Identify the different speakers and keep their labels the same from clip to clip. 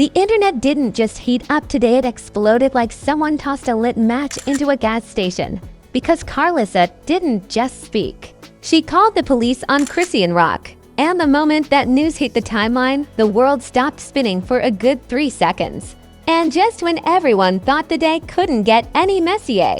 Speaker 1: The internet didn't just heat up today, it exploded like someone tossed a lit match into a gas station. Because Karlissa didn't just speak. She called the police on Chrisean Rock. And the moment that news hit the timeline, the world stopped spinning for a good 3 seconds. And just when everyone thought the day couldn't get any messier,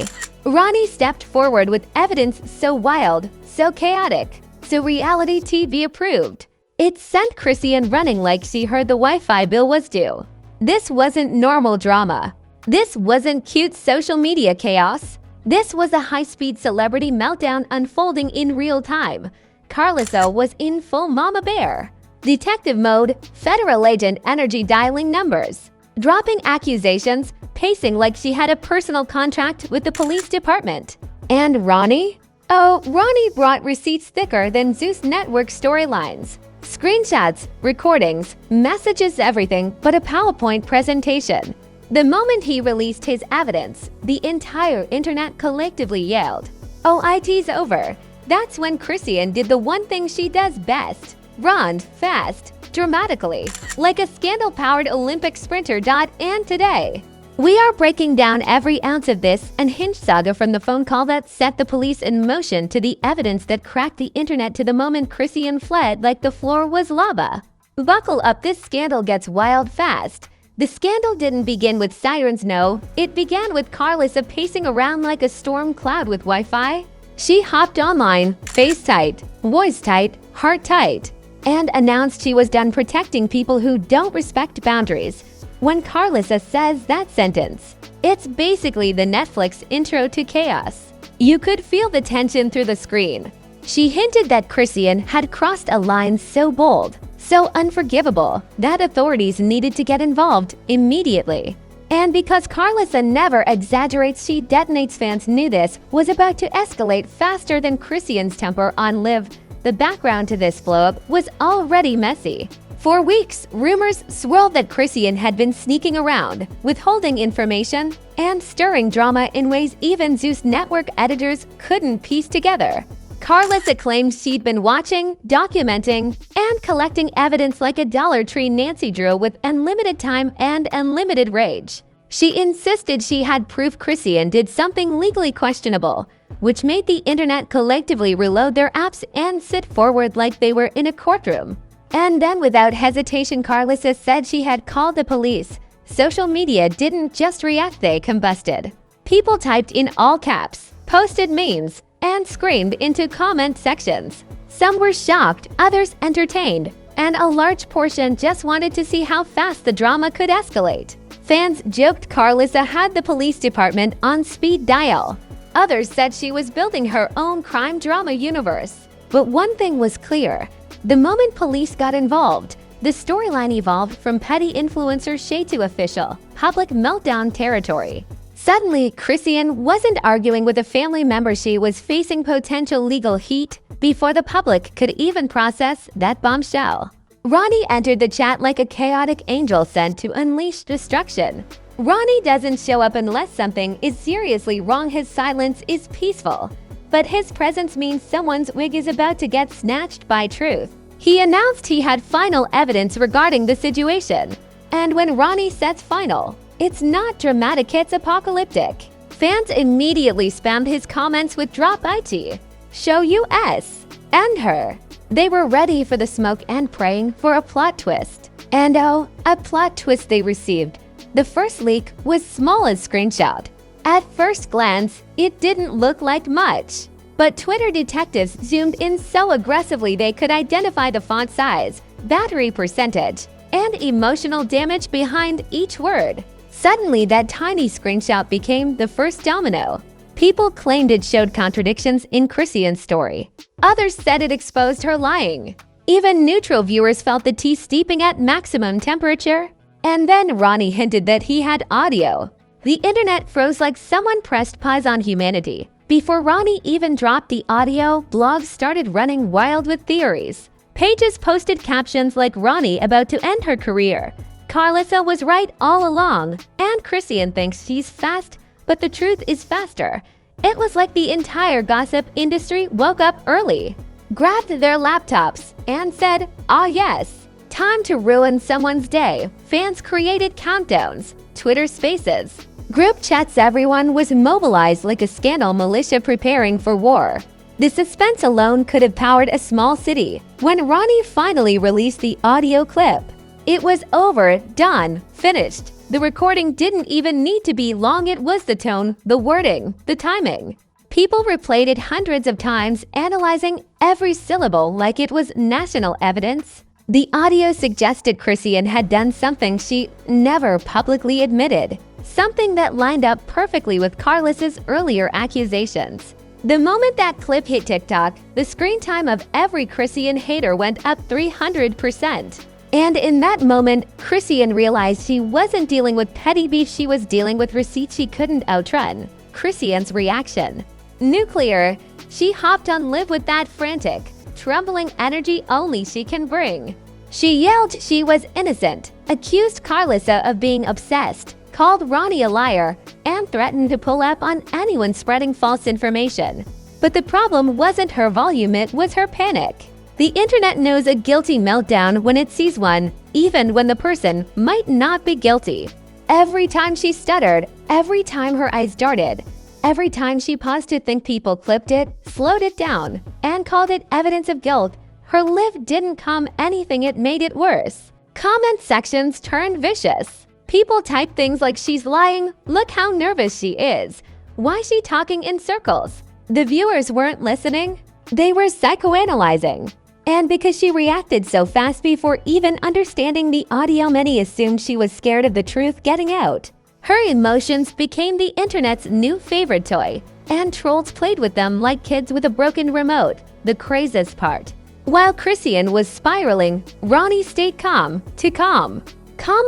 Speaker 1: Ronny stepped forward with evidence so wild, so chaotic, so reality TV approved. It sent Chrisean running like she heard the Wi-Fi bill was due. This wasn't normal drama. This wasn't cute social media chaos. This was a high-speed celebrity meltdown unfolding in real time. Karlissa was in full mama bear. Detective mode, federal agent energy dialing numbers. Dropping accusations, pacing like she had a personal contract with the police department. And Ronny? Oh, Ronny brought receipts thicker than Zeus Network storylines. Screenshots, recordings, messages, everything but a PowerPoint presentation. The moment he released his evidence, the entire internet collectively yelled, "Oh, IT's over." That's when Chrisean did the one thing she does best, run fast, dramatically, like a scandal-powered Olympic sprinter. And today, we are breaking down every ounce of this unhinged saga, from the phone call that set the police in motion to the evidence that cracked the internet to the moment Chrisean fled like the floor was lava. Buckle up, this scandal gets wild fast. The scandal didn't begin with sirens, no. It began with Karlissa pacing around like a storm cloud with Wi-Fi. She hopped online, face tight, voice tight, heart tight, and announced she was done protecting people who don't respect boundaries. When Karlissa says that sentence, it's basically the Netflix intro to chaos. You could feel the tension through the screen. She hinted that Chrisean had crossed a line so bold, so unforgivable, that authorities needed to get involved immediately. And because Karlissa never exaggerates, she detonates. Fans knew this was about to escalate faster than Chrisean's temper on Live. The background to this blow-up was already messy. For weeks, rumors swirled that Chrisean had been sneaking around, withholding information, and stirring drama in ways even Zeus Network editors couldn't piece together. Karlissa claimed she'd been watching, documenting, and collecting evidence like a Dollar Tree Nancy Drew with unlimited time and unlimited rage. She insisted she had proof Chrisean did something legally questionable, which made the internet collectively reload their apps and sit forward like they were in a courtroom. And then without hesitation, Karlissa said she had called the police. Social media didn't just react, they combusted. People typed in all caps, posted memes, and screamed into comment sections. Some were shocked, others entertained, and a large portion just wanted to see how fast the drama could escalate. Fans joked Karlissa had the police department on speed dial. Others said she was building her own crime drama universe. But one thing was clear. The moment police got involved, the storyline evolved from petty influencer shade to official, public meltdown territory. Suddenly, Chrisean wasn't arguing with a family member, she was facing potential legal heat before the public could even process that bombshell. Ronny entered the chat like a chaotic angel sent to unleash destruction. Ronny doesn't show up unless something is seriously wrong. His silence is peaceful, but his presence means someone's wig is about to get snatched by truth. He announced he had final evidence regarding the situation. And when Ronny says final, it's not dramatic, it's apocalyptic. Fans immediately spammed his comments with "Drop IT," "Show US," and "Her." They were ready for the smoke and praying for a plot twist. And oh, a plot twist they received. The first leak was small as screenshot. At first glance, it didn't look like much. But Twitter detectives zoomed in so aggressively they could identify the font size, battery percentage, and emotional damage behind each word. Suddenly, that tiny screenshot became the first domino. People claimed it showed contradictions in Chrisean's story. Others said it exposed her lying. Even neutral viewers felt the tea steeping at maximum temperature. And then Ronny hinted that he had audio. The internet froze like someone pressed pause on humanity. Before Ronny even dropped the audio, blogs started running wild with theories. Pages posted captions like "Ronny about to end her career." Karlissa was right all along, and Chrisean thinks she's fast, but the truth is faster. It was like the entire gossip industry woke up early, grabbed their laptops, and said, "Ah yes, Time to ruin someone's day. Fans created countdowns, Twitter spaces, group chats. Everyone was mobilized like a scandal militia preparing for war. The suspense alone could have powered a small city. When Ronny finally released the audio clip, it was over, done, finished. The recording didn't even need to be long. It was the tone, the wording, the timing. People replayed it hundreds of times, analyzing every syllable like it was national evidence. The audio suggested Chrisean had done something she never publicly admitted, something that lined up perfectly with Karlissa's earlier accusations. The moment that clip hit TikTok, the screen time of every Chrisean hater went up 300%. And in that moment, Chrisean realized she wasn't dealing with petty beef, she was dealing with receipts she couldn't outrun. Chrisean's reaction: nuclear. She hopped on live with that frantic, trembling energy only she can bring. She yelled she was innocent, accused Karlissa of being obsessed, called Ronny a liar, and threatened to pull up on anyone spreading false information. But the problem wasn't her volume, it was her panic. The internet knows a guilty meltdown when it sees one, even when the person might not be guilty. Every time she stuttered, every time her eyes darted, every time she paused to think, people clipped it, slowed it down, and called it evidence of guilt. Her live didn't calm anything, it made it worse. Comment sections turned vicious. People typed things like, she's lying, look how nervous she is, why is she talking in circles? The viewers weren't listening, they were psychoanalyzing. And because she reacted so fast before even understanding the audio, many assumed she was scared of the truth getting out. Her emotions became the internet's new favorite toy, and trolls played with them like kids with a broken remote. The craziest part: while Chrisean was spiraling, Ronny stayed calm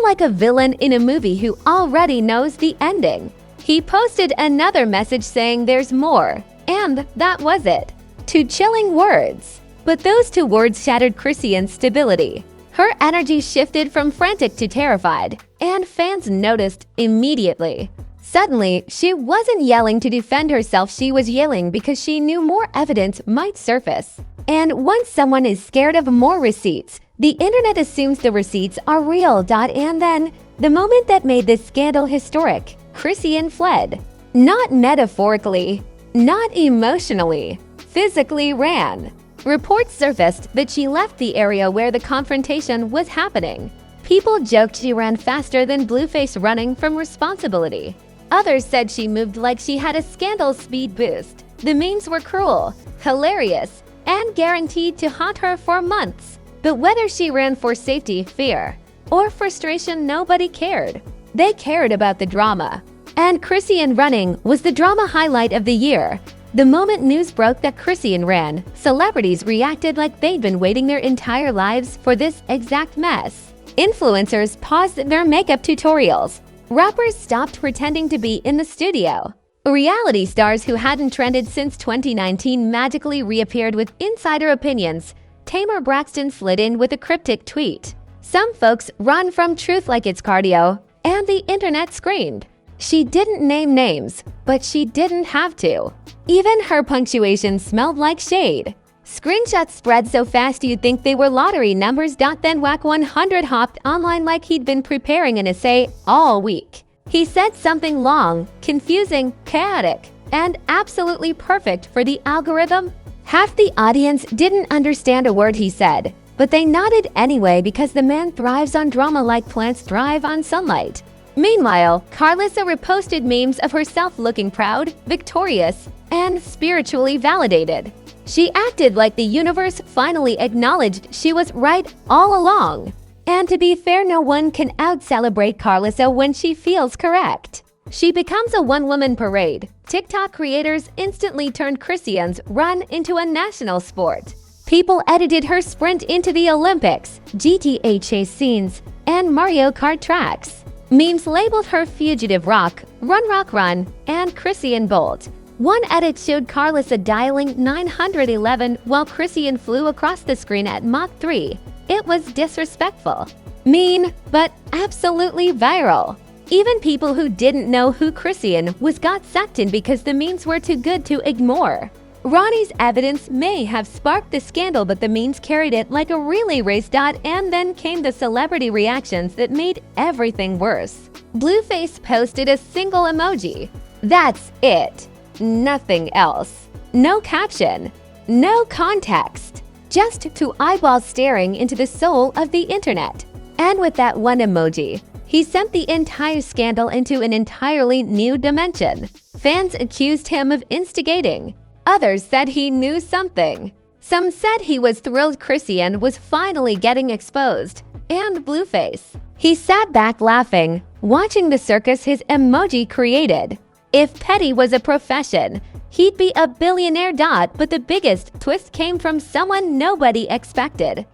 Speaker 1: like a villain in a movie who already knows the ending. He posted another message saying there's more, and that was it. 2 chilling words. But those 2 words shattered Chrisean's stability. Her energy shifted from frantic to terrified, and fans noticed immediately. Suddenly, she wasn't yelling to defend herself, she was yelling because she knew more evidence might surface. And once someone is scared of more receipts, the internet assumes the receipts are real. And then, the moment that made this scandal historic, Chrisean fled. Not metaphorically, not emotionally, physically ran. Reports surfaced that she left the area where the confrontation was happening. People joked she ran faster than Blueface running from responsibility. Others said she moved like she had a scandal speed boost. The memes were cruel, hilarious, and guaranteed to haunt her for months. But whether she ran for safety, fear, or frustration, nobody cared. They cared about the drama. And Chrisean running was the drama highlight of the year. The moment news broke that Chrisean ran, celebrities reacted like they'd been waiting their entire lives for this exact mess. Influencers paused their makeup tutorials. Rappers stopped pretending to be in the studio. Reality stars who hadn't trended since 2019 magically reappeared with insider opinions. Tamer Braxton slid in with a cryptic tweet. Some folks run from truth like it's cardio, and the internet screamed. She didn't name names, but she didn't have to. Even her punctuation smelled like shade. Screenshots spread so fast you'd think they were lottery numbers. Then Whack 100 hopped online like he'd been preparing an essay all week. He said something long, confusing, chaotic, and absolutely perfect for the algorithm. Half the audience didn't understand a word he said, but they nodded anyway because the man thrives on drama like plants thrive on sunlight. Meanwhile, Karlissa reposted memes of herself looking proud, victorious, and spiritually validated. She acted like the universe finally acknowledged she was right all along. And to be fair, no one can out-celebrate Karlissa when she feels correct. She becomes a one-woman parade. TikTok creators instantly turned Chrisean's run into a national sport. People edited her sprint into the Olympics, GTA chase scenes, and Mario Kart tracks. Memes labeled her Fugitive Rock, Run Rock Run, and Chrisean Bolt. One edit showed Karlissa dialing 911 while Chrisean flew across the screen at Mach 3. It was disrespectful, mean, but absolutely viral. Even people who didn't know who Chrisean was got sucked in because the memes were too good to ignore. Ronny's evidence may have sparked the scandal, but the memes carried it like a relay race. And then came the celebrity reactions that made everything worse. Blueface posted a single emoji. That's it. Nothing else. No caption. No context. Just two eyeballs staring into the soul of the internet. And with that one emoji, he sent the entire scandal into an entirely new dimension. Fans accused him of instigating. Others said he knew something. Some said he was thrilled Chrisean was finally getting exposed. And Blueface. He sat back laughing, watching the circus his emoji created. If petty was a profession, he'd be a billionaire. But the biggest twist came from someone nobody expected.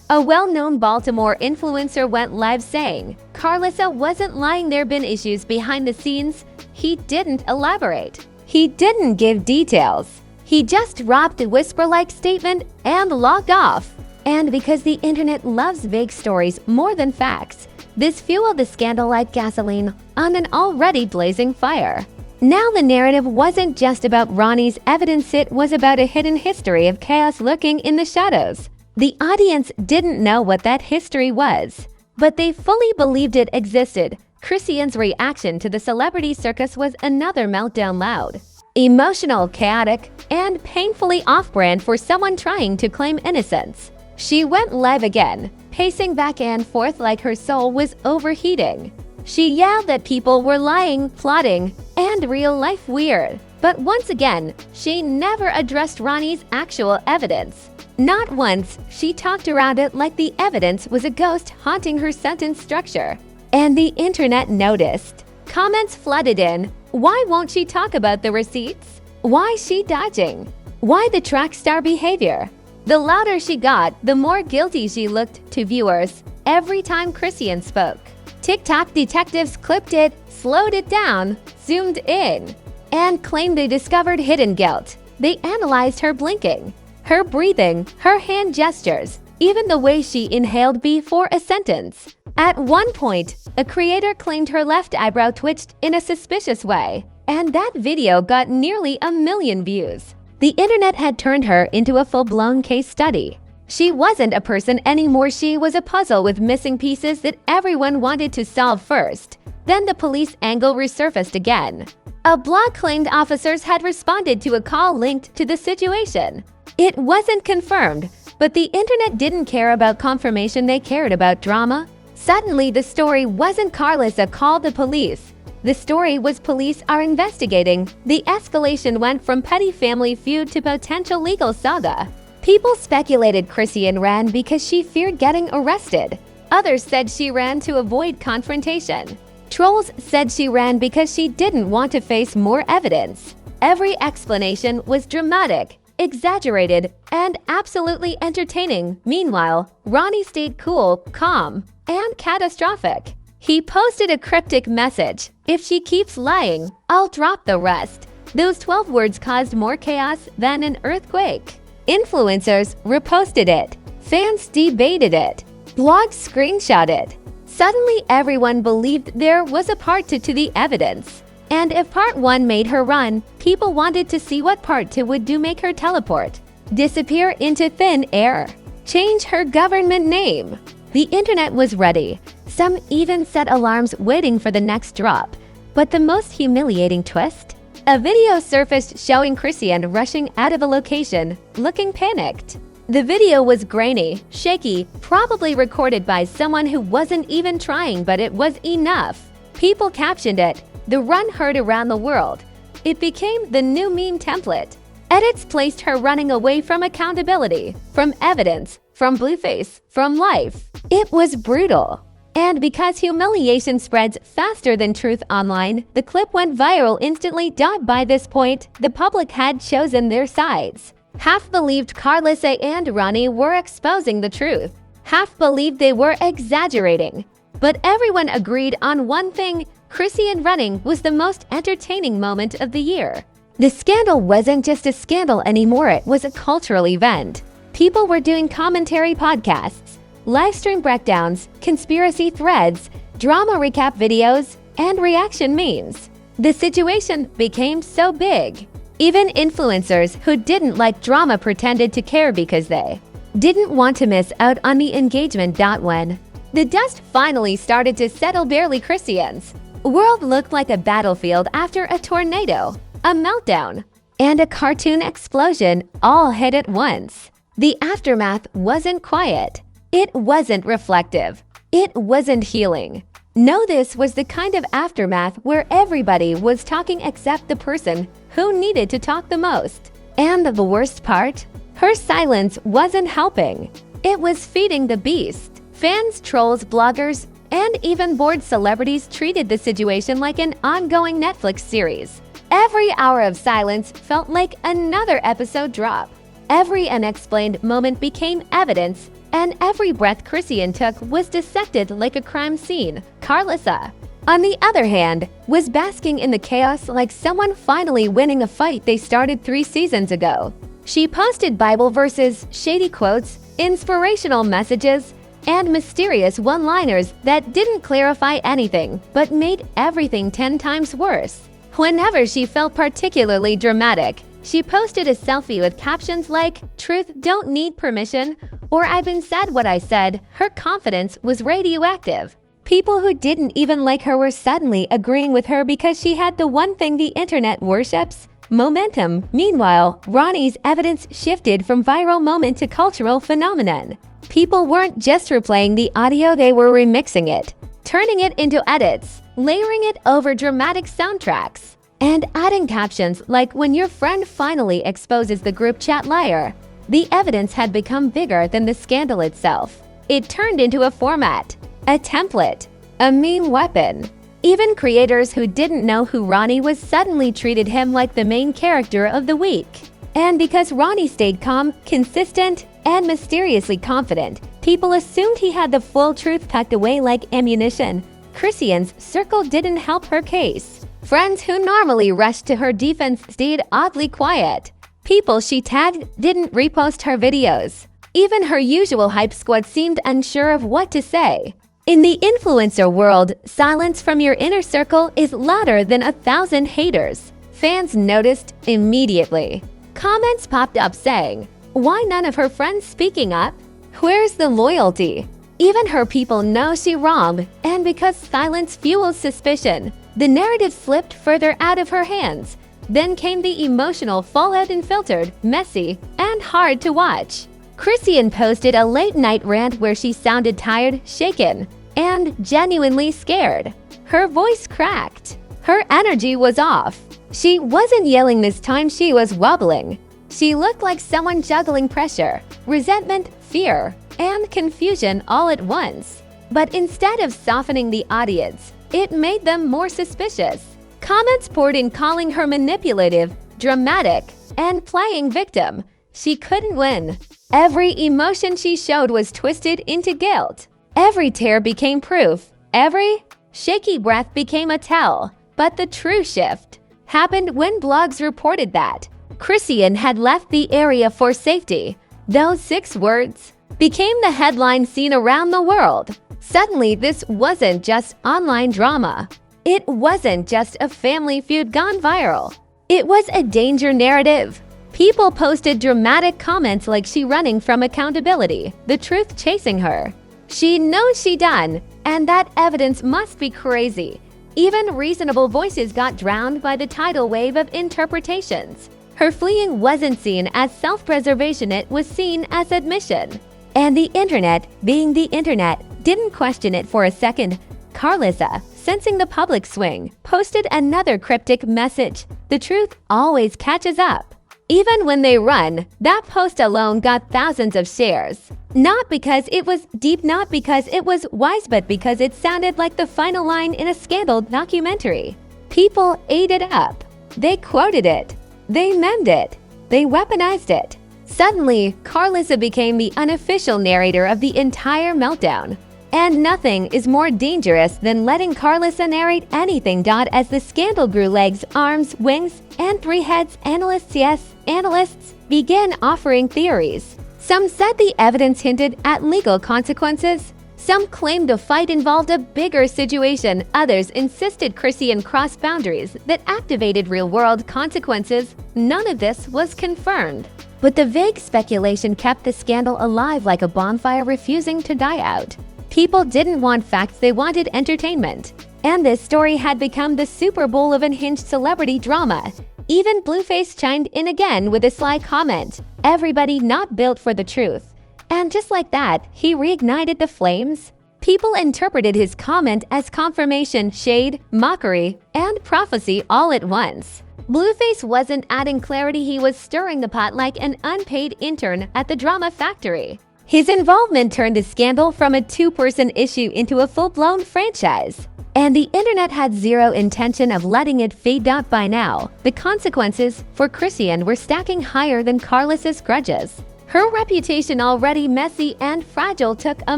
Speaker 1: A well-known Baltimore influencer went live saying, Karlissa wasn't lying, there've been issues behind the scenes. He didn't elaborate. He didn't give details. He just dropped a whisper-like statement and logged off. And because the internet loves vague stories more than facts, this fueled the scandal like gasoline on an already blazing fire. Now the narrative wasn't just about Ronny's evidence, it was about a hidden history of chaos lurking in the shadows. The audience didn't know what that history was, but they fully believed it existed. Chrisean's reaction to the celebrity circus was another meltdown, loud, emotional, chaotic, and painfully off-brand for someone trying to claim innocence. She went live again, pacing back and forth like her soul was overheating. She yelled that people were lying, plotting, and real life weird. But once again, she never addressed Ronny's actual evidence. Not once. She talked around it like the evidence was a ghost haunting her sentence structure. And the internet noticed. Comments flooded in. Why won't she talk about the receipts? Why she dodging? Why the track star behavior? The louder she got, the more guilty she looked to viewers every time Chrisean spoke. TikTok detectives clipped it, slowed it down, zoomed in, and claimed they discovered hidden guilt. They analyzed her blinking, her breathing, her hand gestures, even the way she inhaled before a sentence. At one point, a creator claimed her left eyebrow twitched in a suspicious way, and that video got nearly 1 million views. The internet had turned her into a full-blown case study. She wasn't a person anymore, she was a puzzle with missing pieces that everyone wanted to solve first. Then the police angle resurfaced again. A blog claimed officers had responded to a call linked to the situation. It wasn't confirmed, but the internet didn't care about confirmation, they cared about drama. Suddenly, the story wasn't Karlissa called the police. The story was police are investigating. The escalation went from petty family feud to potential legal saga. People speculated Chrisean ran because she feared getting arrested. Others said she ran to avoid confrontation. Trolls said she ran because she didn't want to face more evidence. Every explanation was dramatic, exaggerated, and absolutely entertaining. Meanwhile, Ronny stayed cool, calm, and catastrophic. He posted a cryptic message. If she keeps lying, I'll drop the rest. Those 12 words caused more chaos than an earthquake. Influencers reposted it. Fans debated it. Blogs screenshot it. Suddenly, everyone believed there was a part 2 to the evidence. And if part 1 made her run, people wanted to see what part 2 would do, make her teleport, disappear into thin air, change her government name. The internet was ready. Some even set alarms waiting for the next drop. But the most humiliating twist? A video surfaced showing Chrisean rushing out of a location, looking panicked. The video was grainy, shaky, probably recorded by someone who wasn't even trying, but it was enough. People captioned it, "The run heard around the world." It became the new meme template. Edits placed her running away from accountability, from evidence, from Blueface, from life. It was brutal. And because humiliation spreads faster than truth online, the clip went viral instantly. By this point, the public had chosen their sides. Half believed Karlissa and Ronny were exposing the truth. Half believed they were exaggerating. But everyone agreed on one thing: Chrisean running was the most entertaining moment of the year. The scandal wasn't just a scandal anymore, it was a cultural event. People were doing commentary podcasts, livestream breakdowns, conspiracy threads, drama recap videos, and reaction memes. The situation became so big. Even influencers who didn't like drama pretended to care because they didn't want to miss out on the engagement. When the dust finally started to settle, barely Chrisean's world looked like a battlefield after a tornado, a meltdown, and a cartoon explosion all hit at once. The aftermath wasn't quiet. It wasn't reflective. It wasn't healing. No, this was the kind of aftermath where everybody was talking except the person who needed to talk the most. And the worst part? Her silence wasn't helping. It was feeding the beast. Fans, trolls, bloggers, and even bored celebrities treated the situation like an ongoing Netflix series. Every hour of silence felt like another episode drop. Every unexplained moment became evidence, and every breath Chrisean took was dissected like a crime scene. Karlissa, on the other hand, was basking in the chaos like someone finally winning a fight they started 3 seasons ago. She posted Bible verses, shady quotes, inspirational messages, and mysterious one-liners that didn't clarify anything but made everything 10 times worse. Whenever she felt particularly dramatic, she posted a selfie with captions like, "Truth don't need permission," or "I've been said what I said." Her confidence was radioactive. People who didn't even like her were suddenly agreeing with her because she had the one thing the internet worships: momentum. Meanwhile, Ronny's evidence shifted from viral moment to cultural phenomenon. People weren't just replaying the audio, they were remixing it, turning it into edits, layering it over dramatic soundtracks, and adding captions like, "When your friend finally exposes the group chat liar." The evidence had become bigger than the scandal itself. It turned into a format, a template, a meme weapon. Even creators who didn't know who Ronny was suddenly treated him like the main character of the week. And because Ronny stayed calm, consistent, and mysteriously confident, people assumed he had the full truth tucked away like ammunition. Chrisean's circle didn't help her case. Friends who normally rushed to her defense stayed oddly quiet. People she tagged didn't repost her videos. Even her usual hype squad seemed unsure of what to say. In the influencer world, silence from your inner circle is louder than 1,000 haters. Fans noticed immediately. Comments popped up saying, "Why none of her friends speaking up? Where's the loyalty?" Even her people know she wrong, and because silence fuels suspicion, the narrative slipped further out of her hands. Then came the emotional fallout, unfiltered, messy, and hard to watch. Chrisean posted a late-night rant where she sounded tired, shaken, and genuinely scared. Her voice cracked. Her energy was off. She wasn't yelling this time, she was wobbling. She looked like someone juggling pressure, resentment, fear, and confusion all at once. But instead of softening the audience, it made them more suspicious. Comments poured in calling her manipulative, dramatic, and playing victim. She couldn't win. Every emotion she showed was twisted into guilt. Every tear became proof. Every shaky breath became a tell. But the true shift happened when blogs reported that Chrisean had left the area for safety. Those 6 words became the headline seen around the world. Suddenly, this wasn't just online drama. It wasn't just a family feud gone viral. It was a danger narrative. People posted dramatic comments like she running from accountability, the truth chasing her. She knows she done, and that evidence must be crazy. Even reasonable voices got drowned by the tidal wave of interpretations. Her fleeing wasn't seen as self-preservation, it was seen as admission. And the internet, being the internet, didn't question it for a second. Karlissa, sensing the public swing, posted another cryptic message: "The truth always catches up." Even when they run, that post alone got thousands of shares. Not because it was deep, not because it was wise, but because it sounded like the final line in a scandal documentary. People ate it up. They quoted it. They memed it. They weaponized it. Suddenly, Karlissa became the unofficial narrator of the entire meltdown. And nothing is more dangerous than letting Karlissa narrate anything. As the scandal grew legs, arms, wings, and 3 heads, analysts began offering theories. Some said the evidence hinted at legal consequences. Some claimed the fight involved a bigger situation. Others insisted Chrisean crossed boundaries that activated real-world consequences. None of this was confirmed. But the vague speculation kept the scandal alive like a bonfire refusing to die out. People didn't want facts, they wanted entertainment. And this story had become the Super Bowl of unhinged celebrity drama. Even Blueface chimed in again with a sly comment, "Everybody not built for the truth." And just like that, he reignited the flames. People interpreted his comment as confirmation, shade, mockery, and prophecy all at once. Blueface wasn't adding clarity, he was stirring the pot like an unpaid intern at the drama factory. His involvement turned the scandal from a two-person issue into a full-blown franchise. And the internet had zero intention of letting it fade out by now. The consequences for Chrisean were stacking higher than Karlissa's grudges. Her reputation, already messy and fragile, took a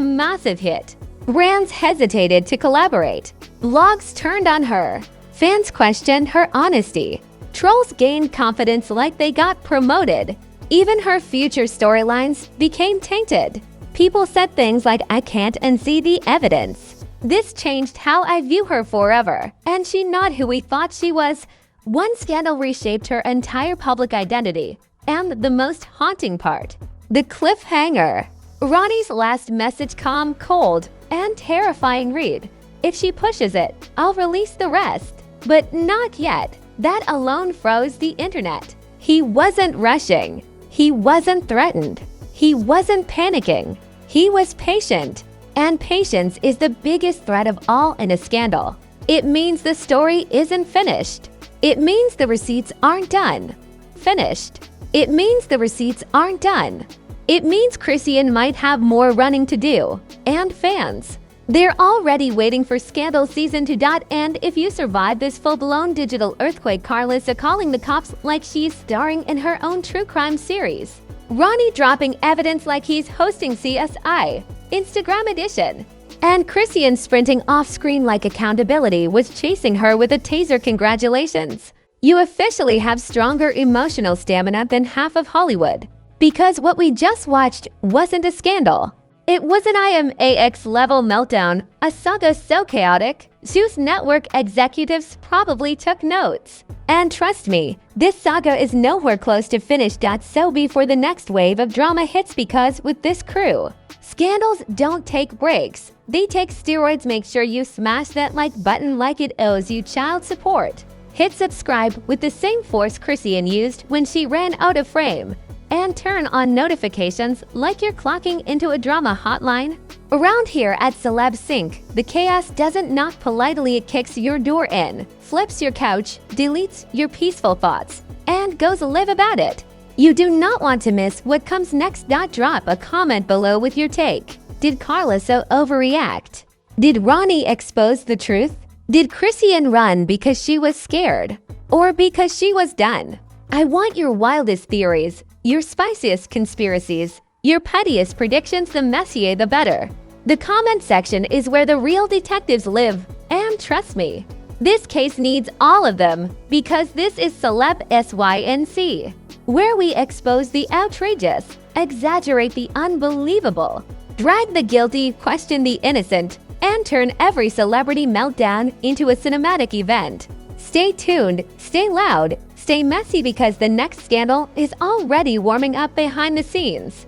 Speaker 1: massive hit. Brands hesitated to collaborate. Blogs turned on her. Fans questioned her honesty. Trolls gained confidence like they got promoted. Even her future storylines became tainted. People said things like, "I can't unsee the evidence. This changed how I view her forever, and she's not who we thought she was." One scandal reshaped her entire public identity. And the most haunting part, the cliffhanger. Ronny's last message, calm, cold, and terrifying read. "If she pushes it, I'll release the rest." But not yet. That alone froze the internet. He wasn't rushing. He wasn't threatened. He wasn't panicking. He was patient. And patience is the biggest threat of all in a scandal. It means the story isn't finished. It means the receipts aren't done. Finished. It means the receipts aren't done. It means Chrisean might have more running to do. And fans, they're already waiting for Scandal Season 2. And if you survive this full-blown digital earthquake, Karlissa calling the cops like she's starring in her own true crime series. Ronny dropping evidence like he's hosting CSI Instagram edition. And Chrisean sprinting off-screen like accountability was chasing her with a taser. Congratulations. You officially have stronger emotional stamina than half of Hollywood. Because what we just watched wasn't a scandal. It was an IMAX-level meltdown, a saga so chaotic, Zeus Network executives probably took notes. And trust me, this saga is nowhere close to finished. So before the next wave of drama hits, because with this crew, scandals don't take breaks. They take steroids. Make sure you smash that like button like it owes you child support. Hit subscribe with the same force Chrisean used when she ran out of frame. And turn on notifications like you're clocking into a drama hotline. Around here at Celeb Sync, the chaos doesn't knock politely, it kicks your door in, flips your couch, deletes your peaceful thoughts, and goes live about it. You do not want to miss what comes next. Drop a comment below with your take. Did Karlissa overreact? Did Ronny expose the truth? Did Chrisean run because she was scared? Or because she was done? I want your wildest theories, your spiciest conspiracies, your pettiest predictions. The messier the better. The comment section is where the real detectives live. And trust me, this case needs all of them, because this is Celeb SYNC, where we expose the outrageous, exaggerate the unbelievable, drag the guilty, question the innocent, and turn every celebrity meltdown into a cinematic event. Stay tuned, stay loud, stay messy, because the next scandal is already warming up behind the scenes.